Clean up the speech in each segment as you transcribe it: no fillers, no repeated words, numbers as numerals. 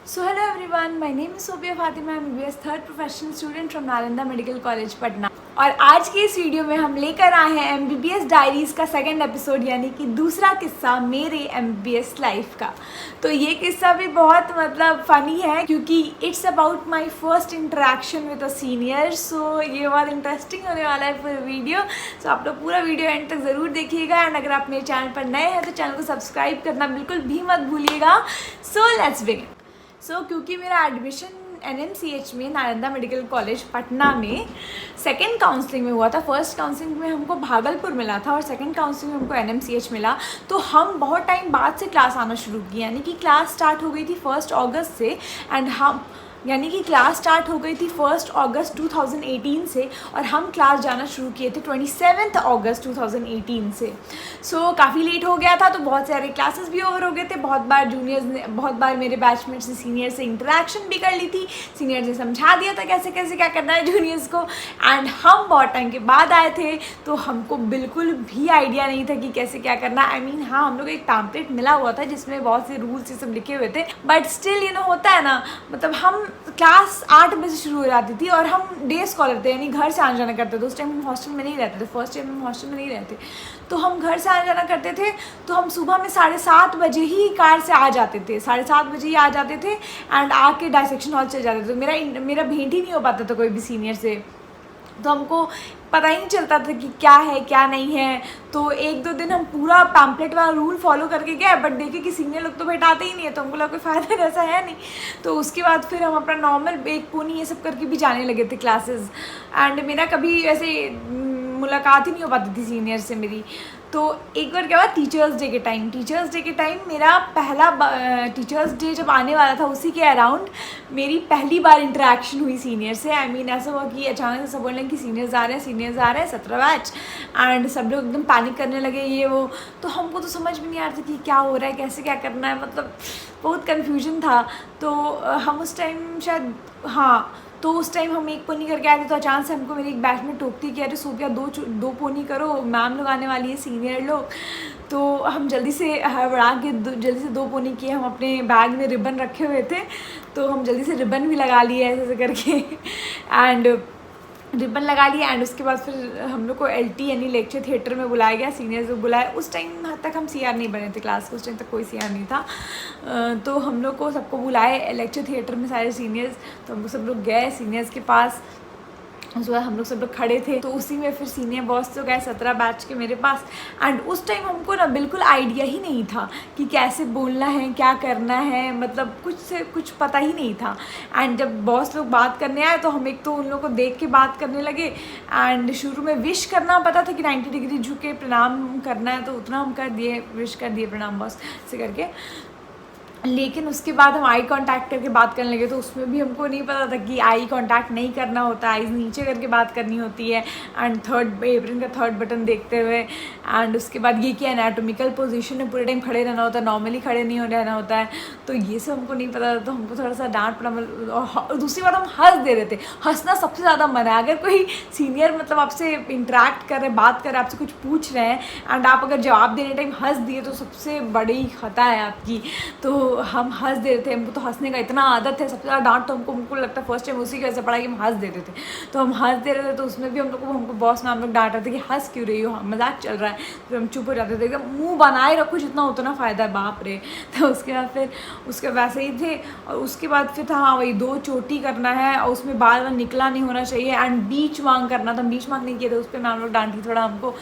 So hello everyone, my name is Sophia Fatima. I'm MBBS third professional student from Nalanda medical college Patna. और आज की इस video में हम लेकर आए हैं MBBS डायरीज का सेकंड एपिसोड, यानी कि दूसरा किस्सा मेरे MBBS लाइफ का। तो ये किस्सा भी बहुत फ़नी है क्योंकि it's about my first interaction with a senior. So ये बहुत इंटरेस्टिंग होने वाला है पूरा वीडियो। सो आप लोग पूरा वीडियो एंड तक ज़रूर देखिएगा। एंड अगर आप मेरे चैनल पर नए हैं तो चैनल को सब्सक्राइब करना बिल्कुल भी मत भूलिएगा। So let's begin. क्योंकि मेरा एडमिशन NMCH में नालंदा मेडिकल कॉलेज पटना में सेकंड काउंसलिंग में हुआ था। फर्स्ट काउंसलिंग में हमको भागलपुर मिला था और सेकंड काउंसलिंग में हमको NMCH मिला। तो हम बहुत टाइम बाद से क्लास आना शुरू की, यानी कि क्लास स्टार्ट हो गई थी 1 अगस्त से। एंड हम यानी कि क्लास स्टार्ट हो गई थी 1 अगस्त 2018 से और हम क्लास जाना शुरू किए थे 27 अगस्त 2018 से। काफ़ी लेट हो गया था, तो बहुत सारे क्लासेस भी ओवर हो गए थे। बहुत बार मेरे बैचमेट्स ने सीनियर से इंटरेक्शन भी कर ली थी। सीनियर ने समझा दिया था कैसे कैसे क्या करना है जूनियर्स को। एंड हम बहुत टाइम के बाद आए थे तो हमको बिल्कुल भी आइडिया नहीं था कि कैसे क्या करना। हाँ, हम लोग एक पैम्पलेट मिला हुआ था जिसमें बहुत से रूल्स ये सब लिखे हुए थे, बट स्टिल होता है ना, हम क्लास 8 बजे शुरू हो जाती थी और हम डे स्कॉलर थे, यानी घर से आना जाना करते थे। उस टाइम हम हॉस्टल में नहीं रहते थे, फर्स्ट ईयर में हम हॉस्टल में नहीं रहते, तो हम घर से आना जाना करते थे। तो हम सुबह में 7:30 बजे ही कार से आ जाते थे, 7:30 बजे ही आ जाते थे एंड आके डायसेक्शन हॉल चले जाते थे। तो मेरा भेंट ही नहीं हो पाता था कोई भी सीनियर से, तो हमको पता ही नहीं चलता था कि क्या है क्या नहीं है। तो 1-2 दिन हम पूरा पैम्पलेट वाला रूल फॉलो करके गए, बट देखे कि सीनियर लोग तो बैठाते ही नहीं है, तो हमको लगा कोई फ़ायदा ऐसा है नहीं। तो उसके बाद फिर हम अपना नॉर्मल एक पोनी ये सब करके भी जाने लगे थे क्लासेस। एंड मेरा कभी ऐसे मुलाकात ही नहीं हो पाती थी सीनियर से मेरी। तो एक बार क्या हुआ, टीचर्स डे के टाइम मेरा पहला टीचर्स डे जब आने वाला था, उसी के अराउंड मेरी पहली बार इंटरेक्शन हुई सीनियर से। ऐसा हुआ कि अचानक से सब बोल रहे हैं कि सीनियर्स आ रहे हैं 17 बैच। एंड सब लोग एकदम पैनिक करने लगे ये वो। तो हमको तो समझ में नहीं आ रहा था कि क्या हो रहा है, कैसे क्या करना है, बहुत कन्फ्यूजन था। तो हम उस टाइम तो उस टाइम हम एक पोनी करके आए थे, तो अचानक से हमको मेरी एक बैच में टोकती कि अरे सोफिया दो पोनी करो, मैम लोग आने वाली है, सीनियर लोग। तो हम जल्दी से हड़बड़ा के जल्दी से 2 पोनी किए। हम अपने बैग में रिबन रखे हुए थे, तो हम जल्दी से रिबन भी लगा लिए ऐसे करके एंड रिबन लगा लिया। एंड उसके बाद फिर हम लोग को LT यानी लेक्चर थिएटर में बुलाया गया, सीनियर्स को बुलाया। उस टाइम तक हम CR नहीं बने थे क्लास के, उस टाइम तक कोई CR नहीं था। तो हम लोग को सबको बुलाए लेक्चर थिएटर में सारे सीनियर्स। तो हम लोग सब लोग गए सीनियर्स के पास। उसके बाद हम लोग सब लोग खड़े थे, तो उसी में फिर सीनियर बॉस तो गए 17 बैच के मेरे पास। एंड उस टाइम हमको ना बिल्कुल आइडिया ही नहीं था कि कैसे बोलना है, क्या करना है, कुछ से कुछ पता ही नहीं था। एंड जब बॉस लोग बात करने आए तो हम एक तो उन लोग को देख के बात करने लगे। एंड शुरू में विश करना पता था कि 90 डिग्री झुके प्रणाम करना है, तो उतना हम कर दिए, विश कर दिए प्रणाम बॉस से करके। लेकिन उसके बाद हम आई कांटेक्ट करके बात करने लगे, तो उसमें भी हमको नहीं पता था कि आई कांटेक्ट नहीं करना होता, आईज नीचे करके बात करनी होती है। एंड एप्रिन का थर्ड बटन देखते हुए। एंड उसके बाद ये कि एनाटोमिकल पोजीशन में पूरे टाइम खड़े रहना होता है, नॉर्मली खड़े नहीं हो रहना होता है। तो ये सब हमको नहीं पता था, तो हमको थोड़ा सा डांट पड़ा। और दूसरी बात, हम हंस दे रहे थे। हंसना सबसे ज़्यादा मना है। अगर कोई सीनियर आपसे इंटरेक्ट कर रहे, बात कर रहे, आपसे कुछ पूछ रहे हैं एंड आप अगर जवाब देने टाइम हंस दिए तो सबसे बड़ी खता है आपकी। तो हम हंस दे रहे थे, हमको तो हंसने का इतना आदत है। सबसे ज़्यादा डांट तो हमको लगता है फर्स्ट टाइम उसी की वजह से पड़ा कि हम हंस देते थे। तो हम हंस दे रहे थे, तो उसमें भी हमको बॉस ने हम लोग डांट रहे थे कि हंस क्यों रही हो, मजाक चल रहा है। फिर हम चुप हो जाते थे, एकदम मुँह बनाए रखो जितना उतना फ़ायदा है, बाप रे। तो उसके बाद फिर उसके वैसे ही थे। और उसके बाद फिर था वही 2 चोटी करना है और उसमें बार निकला नहीं होना चाहिए। एंड बीच मांग करना था, बीच मांग नहीं किया था, उस पर मैम लोग डांटी थोड़ा हमको।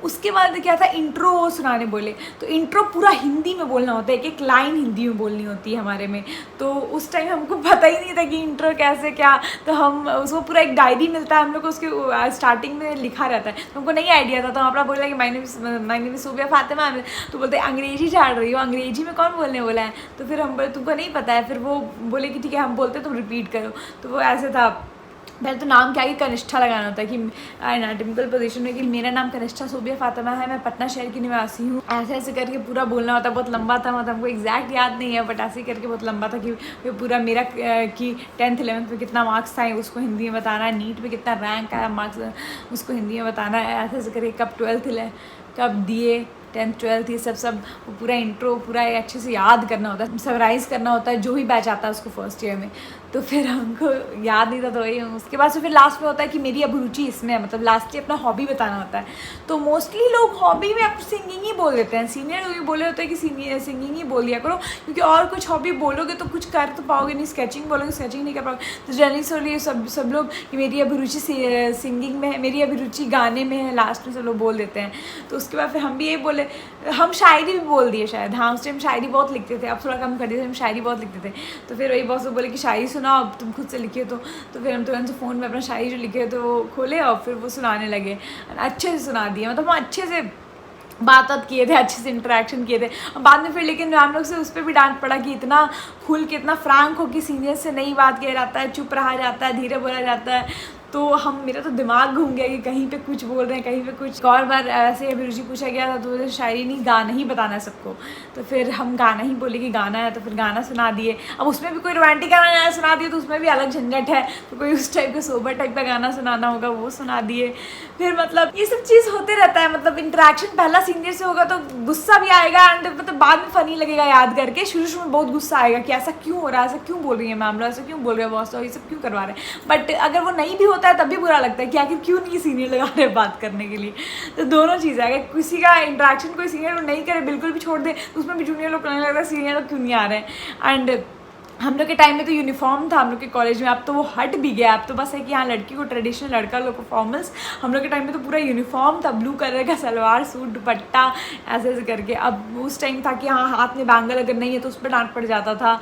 उसके बाद क्या था, इंट्रो सुनाने बोले। तो इंट्रो पूरा हिंदी में बोलना होता है, एक लाइन हिंदी में बोलनी होती है हमारे में। तो उस टाइम हमको पता ही नहीं था कि इंट्रो कैसे क्या। तो हम उसको पूरा एक डायरी मिलता है हम लोग को, उसके स्टार्टिंग में लिखा रहता है। तो हमको नहीं आइडिया था, तो हम अपना बोला कि my name is Sophia Fatima. तो बोलते अंग्रेजी झाड़ रही हो, अंग्रेजी में कौन बोलने बोला है। तो फिर हम बोले तुमको नहीं पता है। फिर वो बोले कि ठीक है हम बोलते तुम रिपीट करो। तो वो ऐसे था, पहले तो नाम क्या है कि कनिष्ठा लगाना होता है कि एनाटॉमिकल पोजीशन में कि मेरा नाम कनिष्ठा सोफिया फातिमा है, मैं पटना शहर की निवासी हूँ। ऐसे ऐसे करके पूरा बोलना होता है। बहुत लंबा था, हमको एग्जैक्ट याद नहीं है, बट ऐसे करके बहुत लंबा था कि पूरा मेरा कि 10th 11th में कितना मार्क्स आए उसको हिंदी में बताना है, नीट में कितना रैंक आया मार्क्स उसको हिंदी में बताना है। ऐसे ऐसे करके कब 12th कब दिए, 10th 12th ये सब पूरा इंट्रो पूरा अच्छे से याद करना होता है, समराइज़ करना होता है जो भी बैच आता है उसको फर्स्ट ईयर में। तो फिर हमको याद नहीं था, तो वही उसके बाद से फिर लास्ट में होता है कि मेरी अब रुचि इसमें है, मतलब लास्ट अपना हॉबी बताना होता है। तो मोस्टली लोग हॉबी में अब सिंगिंग ही बोल देते हैं, सीनियर लोग भी बोले होते हैं कि सिंगिंग ही बोल दिया करो, क्योंकि और कुछ हॉबी बोलोगे तो कुछ कर तो पाओगे नहीं, स्केचिंग बोलोगे स्केचिंग नहीं कर पाओगे। तो जनरली सब लोग कि मेरी अभिरुचि सिंगिंग में है, मेरी अभिरुचि गाने में है, लास्ट में सब लोग बोल देते हैं। तो उसके बाद फिर हम भी यही बोले, हम शायरी भी बोल दिए शायद, हाँ उस टाइम शायरी बहुत लिखते थे, अब थोड़ा कम कर दिए थे, हम शायरी बहुत लिखते थे। तो फिर वही बॉस बोले कि शायरी सुनाओ, अब तुम खुद से लिखे। तो फिर हम तुरंत से फ़ोन में अपना शायरी जो लिखे तो वो खोले और फिर वो सुनाने लगे, अच्छे से सुना दिए, मतलब हम अच्छे से बात किए थे, अच्छे से इंटरेक्शन किए थे। बाद में फिर लेकिन मैम लोग से उस पर भी डांट पड़ा कि इतना खुल के इतना फ्रैंक हो कि सीनियर से नहीं बात किया जाता है, चुप रहा जाता है, धीरे बोला जाता है। तो मेरा तो दिमाग घूम गया कि कहीं पे कुछ बोल रहे हैं, कहीं पे कुछ। एक और बार ऐसे अभिरुचि पूछा गया था तो शायरी नहीं, गाना ही बताना है सबको। तो फिर हम गाना ही बोले कि गाना है, तो फिर गाना सुना दिए। अब उसमें भी कोई रोमांटिक गाना सुना दिए तो उसमें भी अलग झंझट है, तो कोई उस टाइप का सोबर टाइप का गाना सुनाना होगा वो सुना दिए। फिर मतलब ये सब चीज़ होते रहता है, मतलब इंटरेक्शन पहला सीनियर से होगा तो गुस्सा भी आएगा एंड मतलब बाद में फ़नी लगेगा याद करके। शुरू में बहुत गुस्सा आएगा कि ऐसा क्यों हो रहा है, ऐसा क्यों बोल रही है मैम लोग, ऐसा क्यों बोल रहे हैं बॉस लोग, ये सब क्यों करवा रहे हैं। बट अगर वो नहीं भी होता है तब भी बुरा लगता है कि आखिर क्यों नहीं सीनियर लगा रहे बात करने के लिए। तो दोनों चीज़ें, अगर किसी का इंटरेक्शन कोई सीनियर नहीं करे, बिल्कुल भी छोड़ दे, तो उसमें भी जूनियर लोग करने लगता है सीनियर लोग क्यों नहीं आ रहे हैं। एंड हम लोग के टाइम में तो यूनिफॉर्म था हम लोग के कॉलेज में, अब तो वो हट भी गया, अब तो बस है कि हाँ लड़की को ट्रेडिशनल, लड़का लोग को फॉर्मल्स। हम लोग के टाइम में तो पूरा यूनिफॉर्म था, ब्लू कलर का सलवार सूट दुपट्टा ऐसे ऐसे करके। अब उस टाइम था कि हाँ हाथ में बैंगल अगर नहीं है तो उस पर डांट पड़ जाता था,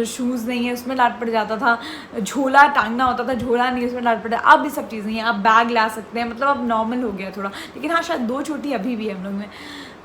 शूज़ नहीं है उसमें डांट पड़ जाता था, झोला टांगना होता था, झोला नहीं उसमें डांट पड़ जाता। अब ये सब चीज़ नहीं है, अब बैग ला सकते हैं, मतलब अब नॉर्मल हो गया थोड़ा। लेकिन हाँ शायद 2 चोटी अभी भी है हम लोग में।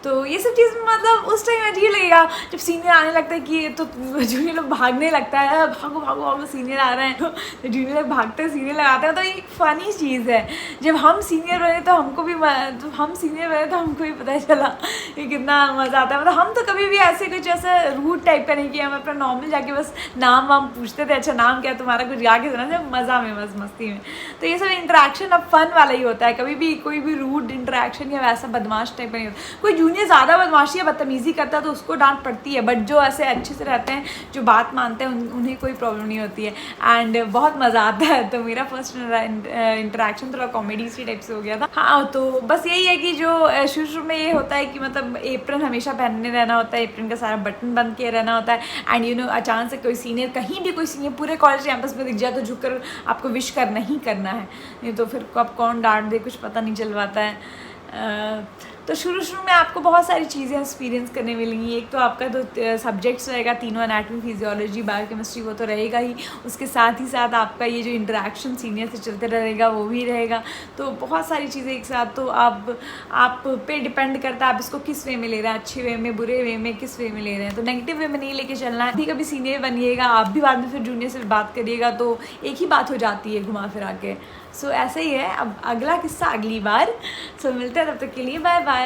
तो ये सब चीज़ मतलब उस टाइम अजीब लगेगा जब सीनियर आने लगता है कि तो जूनियर लोग भागने लगता है, भागो भागो भागो सीनियर आ रहे हैं, तो जूनियर लोग भागते हैं, सीनियर लगाते हैं। तो एक फ़नी चीज़ है, जब हम सीनियर बने तो हमको भी पता चला कि कितना मज़ा आता है। मतलब हम तो कभी भी ऐसे कुछ ऐसा रूट टाइप का नहीं किया, हम अपना नॉर्मल जाके बस नाम वाम पूछते थे, अच्छा नाम क्या तुम्हारा, कुछ जाके सुना था मज़ा में, बस मस्ती में। तो ये सब इंटरेक्शन अब फन वाला ही होता है, कभी भी कोई भी रूड इंटरेक्शन या वैसा बदमाश टाइप का नहीं होता। कोई जूनियर ज़्यादा बदमाशी या बदतमीज़ी करता है तो उसको डांट पड़ती है, बट जो ऐसे अच्छे से रहते हैं, जो बात मानते हैं, उन्हें कोई प्रॉब्लम नहीं होती है एंड बहुत मज़ा आता है। तो मेरा फर्स्ट इंटरेक्शन थोड़ा कॉमेडी सी टाइप से हो गया था। हाँ तो बस यही है कि जो शुरू में ये होता है कि मतलब एप्रन हमेशा पहनने रहना होता है, एप्रन का सारा बटन बंद किए रहना होता है। एंड अचानक से कोई सीनियर, कहीं भी कोई सीनियर पूरे कॉलेज कैंपस में दिख जाए तो झुककर आपको विश करना ही करना है, नहीं तो फिर कब कौन डांट दे कुछ पता नहीं चल पाता है। तो शुरू में आपको बहुत सारी चीज़ें एक्सपीरियंस करने मिलेंगी। एक तो आपका तो सब्जेक्ट्स रहेगा तीनों, एनाटॉमी, फिजियोलॉजी, बायोकेमिस्ट्री, वो तो रहेगा ही। उसके साथ ही साथ आपका ये जो इंटरेक्शन सीनियर से चलते रहेगा वो भी रहेगा। तो बहुत सारी चीज़ें एक साथ, तो आप पे डिपेंड करता है आप इसको किस वे में ले रहे हैं, अच्छे वे में, बुरे वे में, किस वे में ले रहे हैं। तो नेगेटिव वे में नहीं लेके चलना है। कभी सीनियर बनिएगा आप भी, बाद में फिर जूनियर से बात करिएगा तो एक ही बात हो जाती है घुमा फिरा के। सो ऐसे ही है। अब अगला किस्सा अगली बार। सो मिलते हैं, तब तक के लिए बाय बाय।